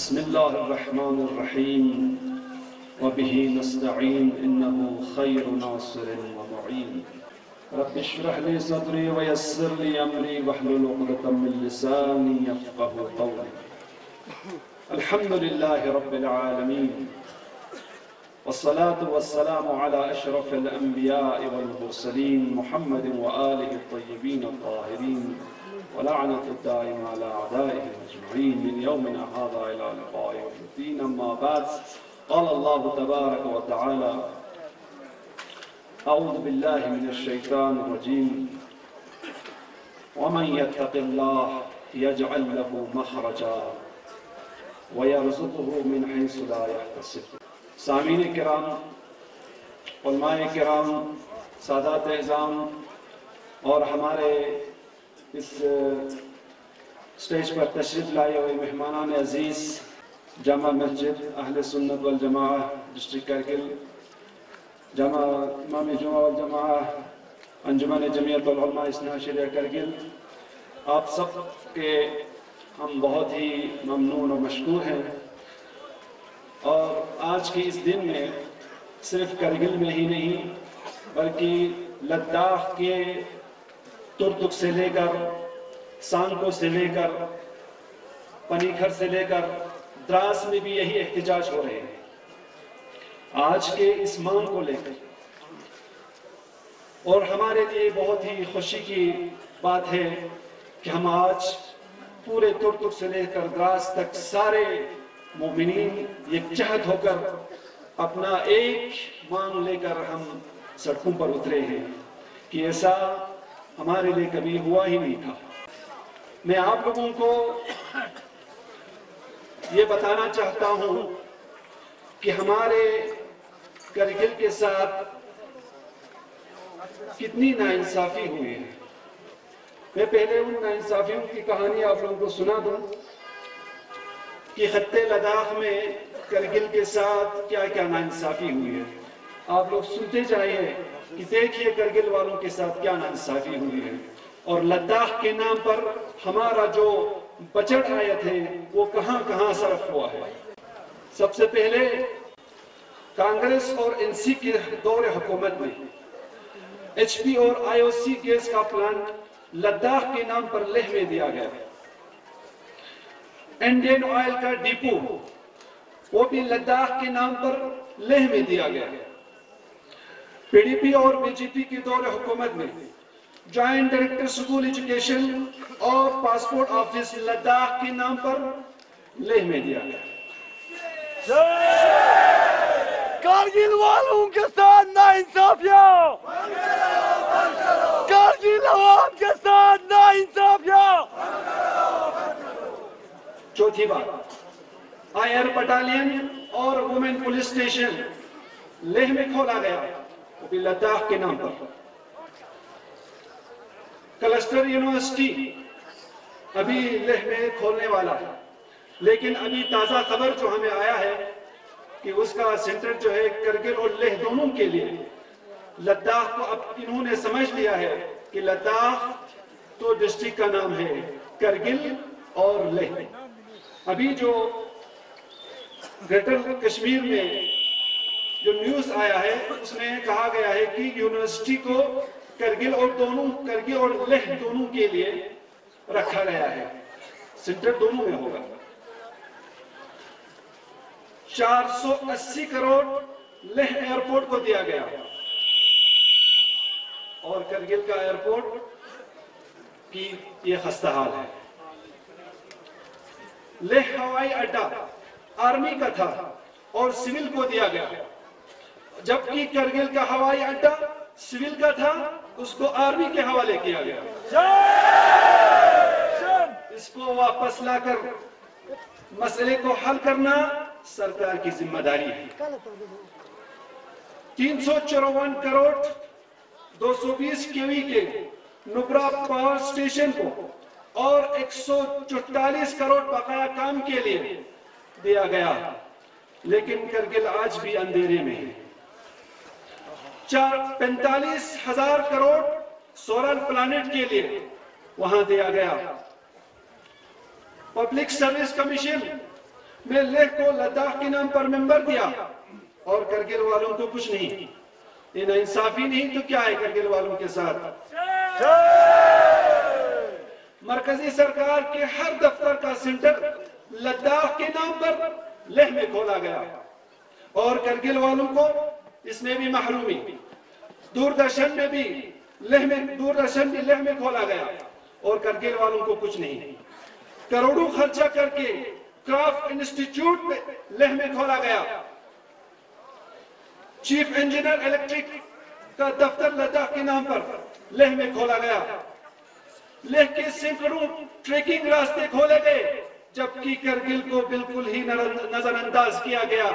بسم الله الرحمن الرحيم وبه نستعين إنه خير ناصر ومعين رب اشرح لي صدري ويسر لي أمري واحلل عقدة من لساني يفقهوا قولي الحمد لله رب العالمين والصلاة والسلام على أشرف الأنبياء والمرسلين محمد وآله الطيبين الطاهرين ولعنة الدائم على أعدائهم أجمعين من يومنا هذا إلى لقاء يوم الدين. أما بعد قال الله تبارك وتعالى أعوذ بالله من الشيطان الرجيم ومن يتق الله يجعل له مخرجا ويرزقه من حيث لا يحتسب. سامعین کرام، علماء کرام، سادات اعظام اور ہمارے اس سٹیج پر تشریف لائے ہوئے مہمانان عزیز، جامع مسجد اہل سنت والجماعہ ڈسٹرکٹ کرگل، جامع امام جمعہ والجماعہ انجمن جمعیت العلماء اثنا عشریہ کرگل، آپ سب کے ہم بہت ہی ممنون و مشکور ہیں. اور آج کے اس دن میں صرف کرگل میں ہی نہیں بلکہ لداخ کے ترتک سے لے کر سانکو سے لے کر پنی گھر سے لے کر دراس میں بھی یہی احتجاج ہو رہے ہیں آج کے اس مانگ کو لے کر. اور ہمارے لیے بہت ہی خوشی کی بات ہے کہ ہم آج پورے ترتک سے لے کر دراس تک سارے مومنین یکجہت ہو کر اپنا ایک مانگ لے کر ہم سڑکوں پر اترے ہیں کہ ایسا ہمارے لیے کبھی ہوا ہی نہیں تھا. میں آپ لوگوں کو یہ بتانا چاہتا ہوں کہ ہمارے کرگل کے ساتھ کتنی ناانصافی ہوئی ہے. میں پہلے ان ناانصافیوں کی کہانی آپ لوگوں کو سنا دوں کہ خطے لداخ میں کرگل کے ساتھ کیا کیا ناانصافی ہوئی ہے. آپ لوگ سنتے جائیے کہ دیکھیے کرگل والوں کے ساتھ کیا ناانصافی ہوئی ہے اور لداخ کے نام پر ہمارا جو بجٹ آیا تھے وہ کہاں کہاں صرف ہوا ہے. سب سے پہلے کانگریس اور این سی کے دور حکومت میں ایچ پی اور آئی او سی گیس کا پلانٹ لداخ کے نام پر لیہ میں دیا گیا. انڈین آئل کا ڈیپو وہ بھی لداخ کے نام پر لیہ میں دیا گیا. پی ڈی پی اور بی جے پی کے دور حکومت میں جوائنٹ ڈائریکٹر سکول ایجوکیشن اور پاسپورٹ آفس لداخ کے نام پر لیہ میں دیا گیا. کارگل والوں کے ساتھ ناانصافیاں، کارگل عوام کے ساتھ ناانصافیاں. چوتھی بات، آئر بٹالین اور وومن پولیس سٹیشن لیہ میں کھولا گیا وہ بھی لداخ کے نام پر. کلسٹر یونیورسٹی ابھی لیہ میں کھولنے والا ہے لیکن ابھی تازہ خبر جو ہمیں آیا ہے کہ اس کا سینٹر جو ہے کرگل اور لیہ دونوں کے لیے. لداخ کو اب انہوں نے سمجھ لیا ہے کہ لداخ تو ڈسٹرکٹ کا نام ہے، کرگل اور لیہ. ابھی جو گریٹر کشمیر میں جو نیوز آیا ہے اس میں کہا گیا ہے کہ یونیورسٹی کو کرگل اور لیہ دونوں کے لیے رکھا گیا ہے، سینٹر دونوں میں ہوگا. 480 کروڑ لیہ ایئرپورٹ کو دیا گیا اور کرگل کا ایئرپورٹ کی یہ خستہ حال ہے. لیہ ہوائی اڈا آرمی کا تھا اور سول کو دیا گیا جبکہ کرگل کا ہوائی اڈا سول کا تھا، اس کو آرمی کے حوالے کیا گیا. اس کو واپس لا کر مسئلے کو حل کرنا سرکار کی ذمہ داری ہے. 354 کروڑ 220 کیوی کے نبرا پاور سٹیشن کو اور 144 کروڑ بقایا کام کے لیے دیا گیا لیکن کرگل آج بھی اندھیرے میں ہے. 45,000 کروڑ سولر پلانٹ کے لیے وہاں دیا گیا. پبلک سروس کمیشن میں لیہ کو لداخ کے نام پر ممبر دیا اور کرگل والوں کو کچھ نہیں. یہ ناانصافی نہیں تو کیا ہے کرگل والوں کے ساتھ؟ مرکزی سرکار کے ہر دفتر کا سینٹر لداخ کے نام پر لیہ میں کھولا گیا اور کرگل والوں کو اس میں بھی محرومی. دوردرشن بھی لیہ میں کھولا گیا اور کرگل والوں کو کچھ نہیں. کروڑوں خرچہ کر کے کرافٹ انسٹیٹیوٹ لیہ میں کھولا گیا. چیف انجینئر الیکٹرک کا دفتر لداخ کے نام پر لیہ میں کھولا گیا. لیہ کے سینکڑوں ٹریکنگ راستے کھولے گئے جبکہ کرگل کو بالکل ہی نظر انداز کیا گیا.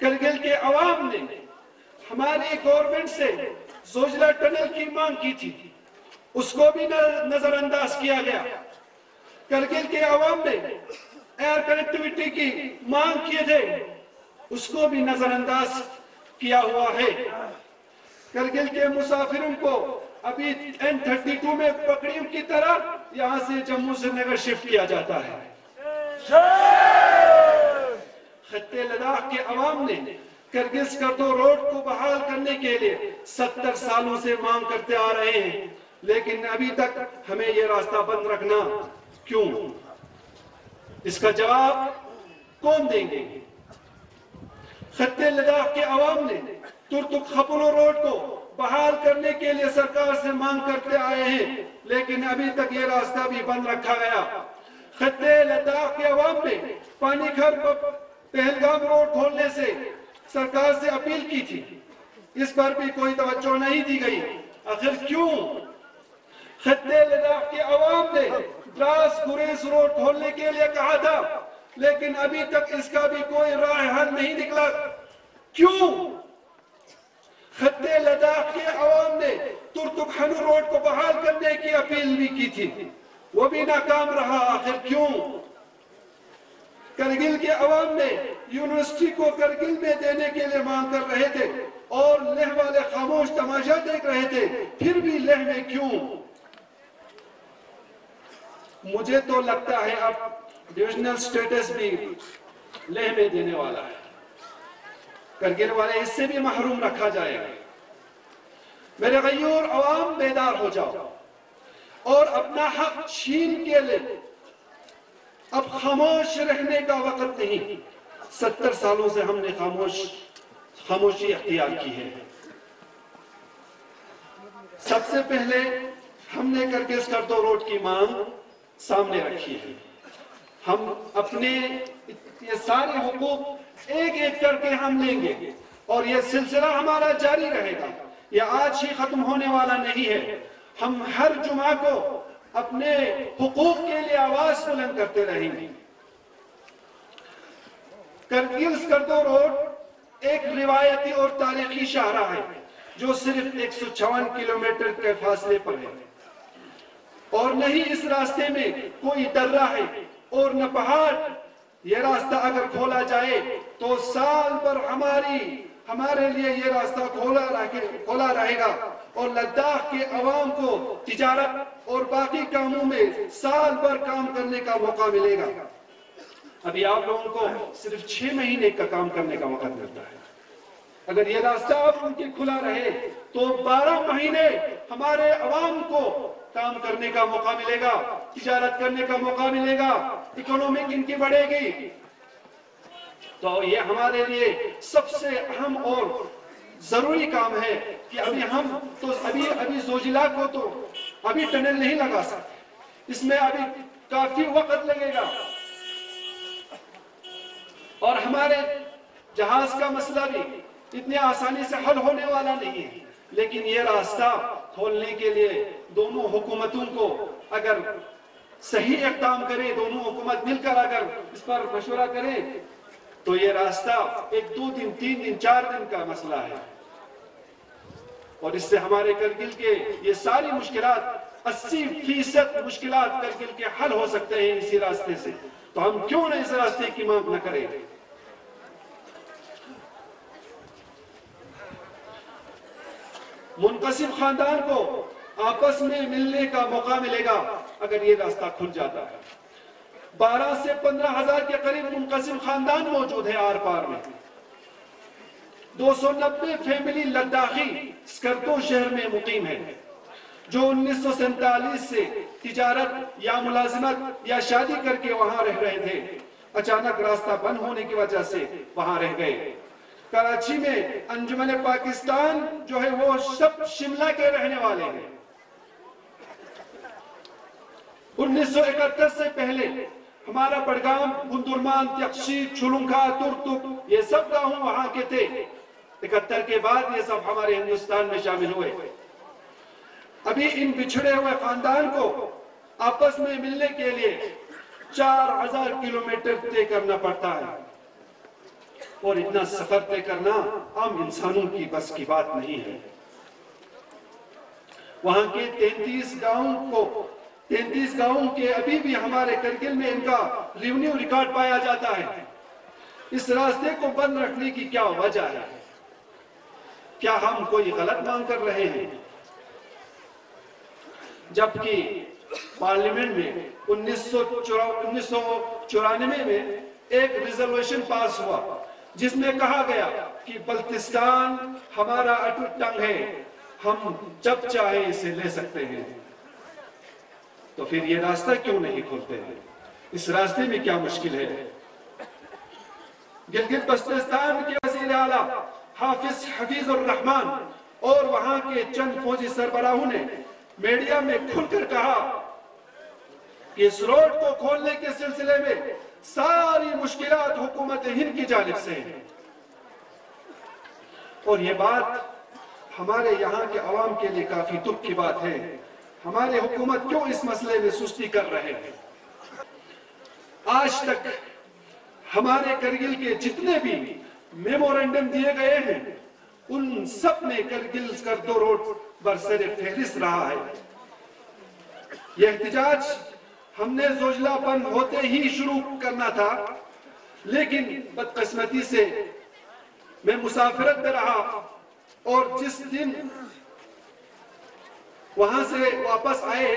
کرگل کے عوام نے ہماری گورنمنٹ سے زوجلا ٹنل کی مانگ کی تھی, اس کو بھی نظر انداز کیا گیا. کرگل کے عوام نے ایئر کنیکٹیویٹی کی مانگ کیے تھے, اس کو بھی نظر انداز کیا ہوا ہے. کرگل کے مسافروں کو ابھی N32 میں پکڑیوں کی طرح یہاں سے جموں سے نگر شفٹ کیا جاتا ہے. خطے لداخ کے عوام نے کرگل سکردو روڈ کو بحال کرنے کے لیے 70 سالوں سے مانگ کرتے آ رہے ہیں, لیکن ابھی تک ہمیں یہ راستہ بند رکھنا کیوں؟ اس کا جواب کون دیں گے؟ خطے لداخ کے عوام نے ترتک خپلو روڈ کو بحال کرنے کے لیے سرکار سے مانگ کرتے آئے ہیں, لیکن ابھی تک یہ راستہ بھی بند رکھا گیا. خطے لداخ کے عوام نے پانی گھر پہلگام روڈ کھولنے سے سرکار سے اپیل کی تھی, اس پر بھی کوئی توجہ نہیں دی گئی. آخر کیوں؟ خطے لداخ کے عوام نے دراس گریز روڈ کھولنے کے لیے کہا تھا, لیکن ابھی تک اس کا بھی کوئی راہ حل نہیں نکلا. کیوں؟ خطے لداخ کے عوام نے ترتک ہنو روڈ کو بحال کرنے کی اپیل بھی کی تھی, وہ بھی ناکام رہا. آخر کیوں؟ کرگل کے عوام نے یونیورسٹی کو کرگل میں دینے کے لیے مانگ کر رہے تھے اور لیہ والے خاموش تماشا دیکھ رہے تھے, پھر بھی لیہ میں کیوں؟ مجھے تو لگتا ہے اب ڈویژنل سٹیٹس بھی لیہ میں دینے والا ہے. کرگل والے اس سے بھی محروم رکھا جائے گا. میرے غیور عوام بیدار ہو جاؤ اور اپنا حق چھین کے لے. اب خاموش رہنے کا وقت نہیں. 70 سالوں سے ہم نے خاموشی اختیار کی ہے. سب سے پہلے ہم نے کرگل سکردو روڈ کی مانگ سامنے رکھی ہے. ہم اپنے یہ سارے حقوق ایک ایک کر کے ہم لیں گے اور یہ سلسلہ ہمارا جاری رہے گا. یہ آج ہی ختم ہونے والا نہیں ہے. ہم ہر جمعہ کو اپنے حقوق کے لیے آواز بلند کرتے رہیں گے. کرگل سکردو روڈ ایک روایتی اور تاریخی شاہراہ ہے جو صرف 156 کلومیٹر کے فاصلے پر ہے, اور نہیں اس راستے میں کوئی درہ ہے اور نہ پہاڑ. یہ راستہ اگر کھولا جائے تو سال بھر ہمارے لیے یہ راستہ کھولا رہے گا, اور لداخ کے عوام کو تجارت اور باقی کاموں میں سال بھر کام کرنے کا موقع ملے گا. ابھی آپ لوگوں کو صرف 6 مہینے کا کام کرنے کا وقت ملتا ہے. اگر یہ راستہ اب ان کی کھلا رہے تو 12 مہینے ہمارے عوام کو کام کرنے کا موقع ملے گا, تجارت کرنے کا موقع ملے گا, اکنومی ان کی بڑھے گی. تو یہ ہمارے لیے سب سے اہم اور ضروری کام ہے کہ ابھی زوجلا کو تو ابھی ٹنل نہیں لگا سکتے, اس میں ابھی کافی وقت لگے گا, اور ہمارے جہاز کا مسئلہ بھی اتنی آسانی سے حل ہونے والا نہیں ہے. لیکن یہ راستہ کھولنے کے لیے دونوں حکومتوں کو اگر صحیح اقدام کرے, دونوں حکومت مل کر اگر اس پر مشورہ کرے تو یہ راستہ 1 2 دن 3 دن 4 دن کا مسئلہ ہے, اور اس سے ہمارے کرگل کے یہ ساری مشکلات 80% مشکلات کرگل کے حل ہو سکتے ہیں اسی راستے سے. تو ہم کیوں نہ اس راستے کی مانگ نہ کریں؟ منقسم خاندان کو آپس میں ملنے کا موقع ملے گا اگر یہ راستہ کھل جاتا ہے. 12 سے 15,000 کے قریب منقسم خاندان موجود ہے آر پار میں. 290 فیملی لداخی اسکردو شہر میں مقیم ہے جو 1947 سے تجارت یا ملازمت یا شادی کر کے وہاں رہ رہے تھے. اچانک راستہ بند ہونے کی وجہ سے وہاں رہ گئے. کراچی میں انجمن پاکستان جو ہے وہ سب شملہ کے رہنے والے ہیں. 1971 سے پہلے ہمارا بڑگام، گندرمان، تیکشی، چھلنکا، ترتک یہ سب گاؤں وہاں کے تھے. 71 کے بعد یہ سب ہمارے ہندوستان میں شامل ہوئے. ابھی ان بچھڑے ہوئے خاندان کو آپس میں ملنے کے لیے 4000 کلومیٹر طے کرنا پڑتا ہے اور اتنا سفر طے کرنا عام انسانوں کی بس کی بات نہیں ہے. وہاں کے 33 گاؤں کے ابھی بھی ہمارے کرگل میں ان کا ریونیو ریکارڈ پایا جاتا ہے. اس راستے کو بند رکھنے کی کیا وجہ ہے؟ کیا ہم کوئی غلط مانگ کر رہے ہیں؟ جبکہ پارلیمنٹ میں 1994 میں ایک ریزولوشن پاس ہوا جس میں کہا گیا کہ بلتستان ہمارا اٹوٹ ٹنگ ہے، ہم جب چاہے اسے لے سکتے ہیں. تو پھر یہ راستہ کیوں نہیں کھولتے ہیں؟ اس راستے میں کیا مشکل ہے؟ گلگت بلتستان کے وزیر اعلیٰ حافظ حفیظ الرحمان اور وہاں کے چند فوجی سربراہوں نے میڈیا میں کھل کر کہا کہ اس روڈ کو کھولنے کے سلسلے میں ساری مشکلات حکومت ہند کی جانب سے ہیں. اور یہ بات ہمارے یہاں کے عوام کے لیے کافی دکھ کی بات ہے. ہماری حکومت کیوں اس مسئلے میں سستی کر رہے ہیں؟ آج تک ہمارے کرگل کے جتنے بھی میمورنڈم دیے گئے ہیں ان سب میں کرگل اسکردو روڈ برسر فہرست رہا ہے. یہ احتجاج ہم نے زوجلہ بند ہوتے ہی شروع کرنا تھا، لیکن بدقسمتی سے میں مسافرت میں رہا اور جس دن وہاں سے واپس آئے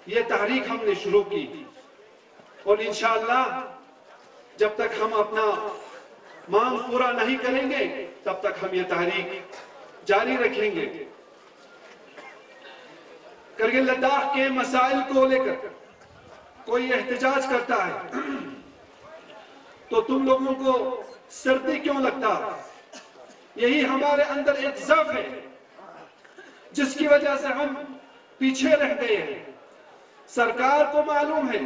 یہ تحریک ہم نے شروع کی اور انشاءاللہ جب تک ہم اپنا مانگ پورا نہیں کریں گے تب تک ہم یہ تحریک جاری رکھیں گے. کرگل لداخ کے مسائل کو لے کر کوئی احتجاج کرتا ہے تو تم لوگوں کو سردی کیوں لگتا ہے؟ یہی ہمارے اندر ایک ضعف ہے جس کی وجہ سے ہم پیچھے رہ گئے ہیں. سرکار کو معلوم ہے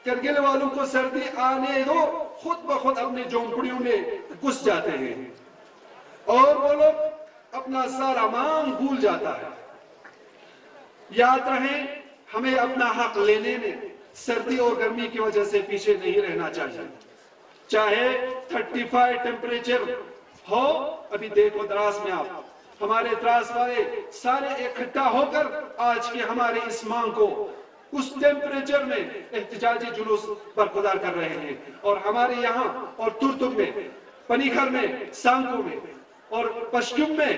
کرگل والوں کو سردی آنے دو، خود بخود اپنے جھونپڑیوں میں گھس جاتے ہیں اور وہ لوگ اپنا سارا مانگ بھول جاتا ہے. یاد رہے ہمیں اپنا حق لینے میں سردی اور گرمی کی وجہ سے پیچھے نہیں رہنا چاہیے. چاہے 35 ٹیمپریچر ہو، ابھی دیکھو دراز میں آپ ہمارے دراز والے سارے اکٹھا ہو کر آج کے ہمارے اس مانگ کو اس ٹیمپریچر میں احتجاجی جلوس برگزار کر رہے ہیں. اور ہمارے یہاں اور ترتک میں، پنیکھر میں، سانکو میں اور پشکم میں،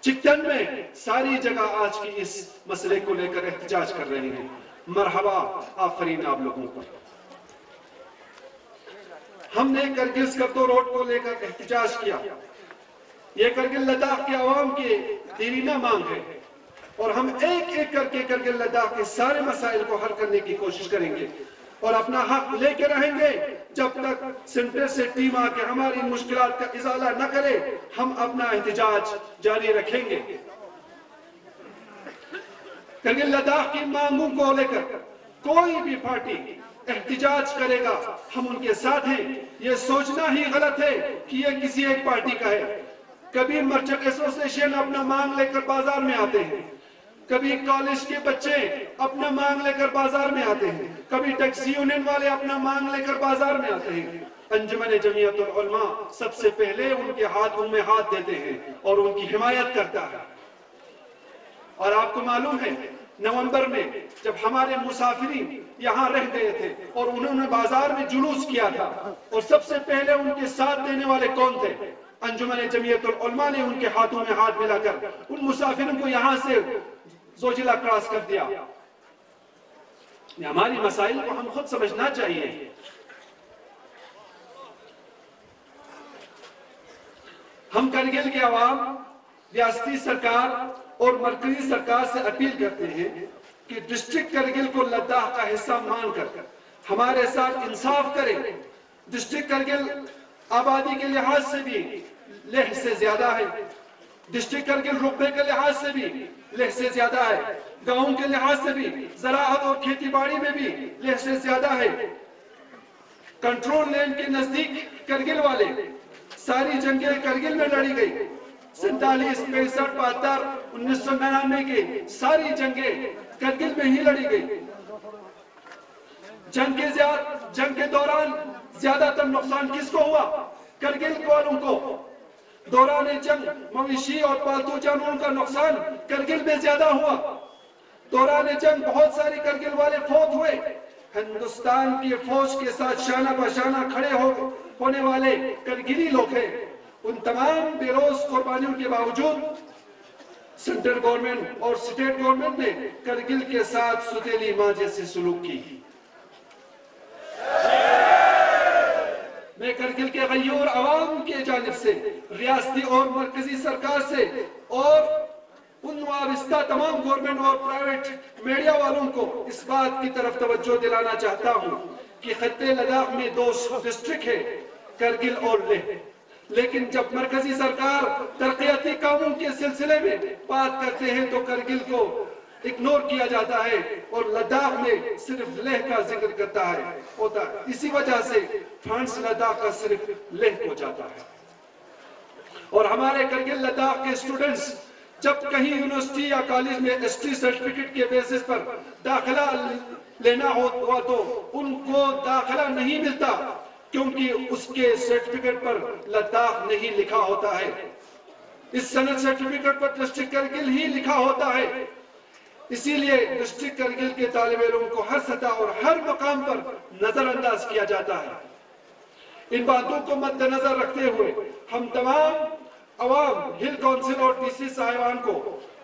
چکتن میں ساری جگہ آج کی اس مسئلے کو لے کر احتجاج کر رہے ہیں. مرحبا، آفرین آپ لوگوں کو. ہم نے کرگل اسکردو روڈ کو لے کر احتجاج کیا. یہ کرگل لداخ کے عوام کی دیرینہ مانگ ہے اور ہم ایک ایک کر کے کرگل لداخ کے سارے مسائل کو حل کرنے کی کوشش کریں گے اور اپنا حق لے کے رہیں گے. جب تک سینٹر سے ٹیم آ کے ہماری مشکلات کا ازالہ نہ کرے ہم اپنا احتجاج جاری رکھیں گے. کرگل لداخ کی مانگوں کو لے کر کوئی بھی پارٹی احتجاج کرے گا ہم ان کے ساتھ ہیں. یہ سوچنا ہی غلط ہے کہ یہ کسی ایک پارٹی کا ہے. کبھی مرچنٹ ایسوسیشن اپنا مانگ لے کر بازار میں آتے ہیں، کبھی کالج کے بچے اپنا مانگ لے کر بازار میں آتے ہیں، کبھی ٹیکسی یونین والے اپنا مانگ لے کر بازار میں آتے ہیں. انجمن جمعیت العلماء سب سے پہلے ان کے ہاتھوں میں ہاتھ دیتے ہیں اور ان کی حمایت کرتا ہے. اور آپ کو معلوم ہے نومبر میں جب ہمارے مسافرین یہاں رہ گئے تھے اور انہوں نے بازار میں جلوس کیا تھا اور سب سے پہلے ان کے ساتھ دینے والے کون تھے؟ انجمن جمعیت العلماء نے ان کے ہاتھوں میں ہاتھ ملا کر ان مسافروں کو یہاں سے زوجلہ کراس کر دیا. یہ ہماری مسائل کو ہم خود سمجھنا چاہیے. ہم کرگل کے عوام ریاستی سرکار اور مرکزی سرکار سے اپیل کرتے ہیں کہ ڈسٹرکٹ کرگل کو لداخ کا حصہ مان کر ہمارے ساتھ انصاف کریں. ڈسٹرکٹ کرگل آبادی کے لحاظ سے بھی لیہ سے زیادہ ہے. ڈسٹرکٹ کرگل رقبے کے لحاظ سے بھی لیہ سے زیادہ ہے. گاؤں کے لحاظ سے بھی زراعت اور کھیتی باڑی میں بھی لیہ سے زیادہ ہے. کنٹرول لینڈ کے نزدیک کرگل والے ساری جنگیں کرگل میں لڑی گئی. 47 65 72 1999 کے ساری جنگیں کرگل میں ہی لڑی گئی. جنگ کے دوران زیادہ تر نقصان کس کو ہوا؟ کرگل والوں کو. دوران جنگ مویشی اور پالتو جانوروں کا نقصان کرگل میں زیادہ ہوا. دوران جنگ بہت ساری کرگل والے فوت ہوئے. ہندوستان کی فوج کے ساتھ شانہ بشانہ کھڑے ہونے والے کرگلی لوگ ہیں. ان تمام بے روز قربانیوں کے باوجود سینٹرل گورنمنٹ اور اسٹیٹ گورنمنٹ نے کرگل کے ساتھ ستیلی ماں جیسے سلوک کی. میں کرگل کے غیور عوام کی جانب سے ریاستی اور مرکزی سرکار سے اور ان وابستہ تمام گورنمنٹ اور پرائیویٹ میڈیا والوں کو اس بات کی طرف توجہ دلانا چاہتا ہوں کہ خطے لداخ میں 2 ڈسٹرکٹ ہیں، کرگل اور لیہ. لیکن جب مرکزی سرکار ترقیاتی کاموں کے سلسلے میں بات کرتے ہیں تو کرگل کو اگنور کیا جاتا ہے اور لداخ میں صرف لیہ کا ذکر ہوتا ہے. اسی وجہ سے فنڈز لداخ کا صرف لیہ کو جاتا ہے. اور ہمارے کرگل لداخ کے اسٹوڈنٹس جب کہیں یونیورسٹی یا کالج میں ایس ٹی سرٹیفکیٹ کے بیسس پر داخلہ لینا ہوا تو ان کو داخلہ نہیں ملتا کیونکہ اس کے سرٹیفکیٹ پر لداخ نہیں لکھا ہوتا ہے. اس سند سرٹیفکیٹ پر ڈسٹرکٹ کرگل ہی لکھا ہوتا ہے. اسی لیے ڈسٹرکٹ کرگل کے طالب علموں کو ہر سطح اور ہر مقام پر نظر انداز کیا جاتا ہے. ان باتوں کو مد نظر رکھتے ہوئے ہم تمام عوام ہل کونسل اور ڈی سی صاحبان کو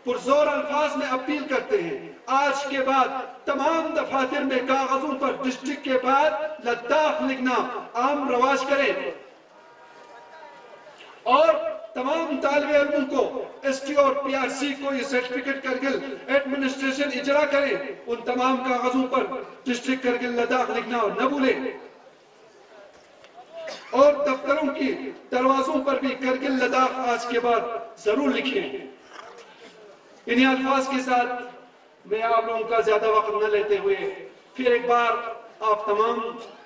پرزور الفاظ میں اپیل کرتے ہیں آج کے بعد تمام دفاتر میں کاغذوں پر ڈسٹرکٹ کے بعد لداخ لکھنا عام رواج کریں اور تمام طالب علموں کو ایس ٹی اور پی آر سی کو یہ سرٹیفکیٹ کرگل ایڈمنسٹریشن اجرا کریں. ان تمام کاغذوں پر ڈسٹرکٹ کرگل لداخ لکھنا نہ بھولیں اور دفتروں کی دروازوں پر بھی کرگل لداخ آج کے بعد ضرور لکھیں. انہی الفاظ کے ساتھ میں آپ لوگوں کا زیادہ وقت نہ لیتے ہوئے پھر ایک بار آپ تمام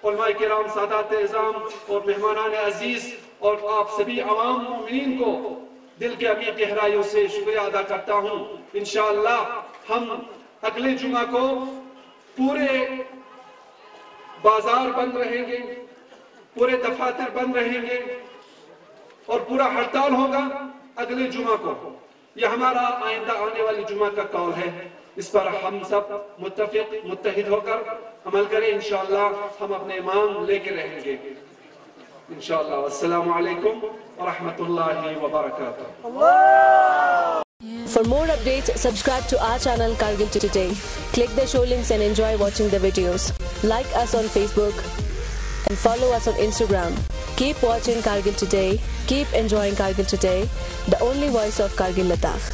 علماء کرام، سادات اعظام اور مہمانان عزیز اور آپ سبھی عوام مومنین کو دل کے عمیق گہرائیوں سے شکریہ ادا کرتا ہوں. انشاءاللہ ہم اگلے جمعہ کو پورے بازار بند رہیں گے، پورے دفاتر بند رہیں گے اور پورا ہڑتال ہوگا اگلے جمعہ کو. یہ ہمارا آئندہ آنے والی جمعہ کا قول ہے. اس پر ہم سب متحد ہو کر عمل کریں. انشاءاللہ ہم اپنے امام لے کے رہیں گے انشاءاللہ. السلام علیکم ورحمۃ اللہ وبرکاتہ. For more updates, subscribe to our channel Kargil Today. Click the show links and enjoy watching the videos. Like us on Facebook and follow us on Instagram. Keep watching Kargil Today. Keep enjoying Kargil Today, the only voice of Kargil Ladakh.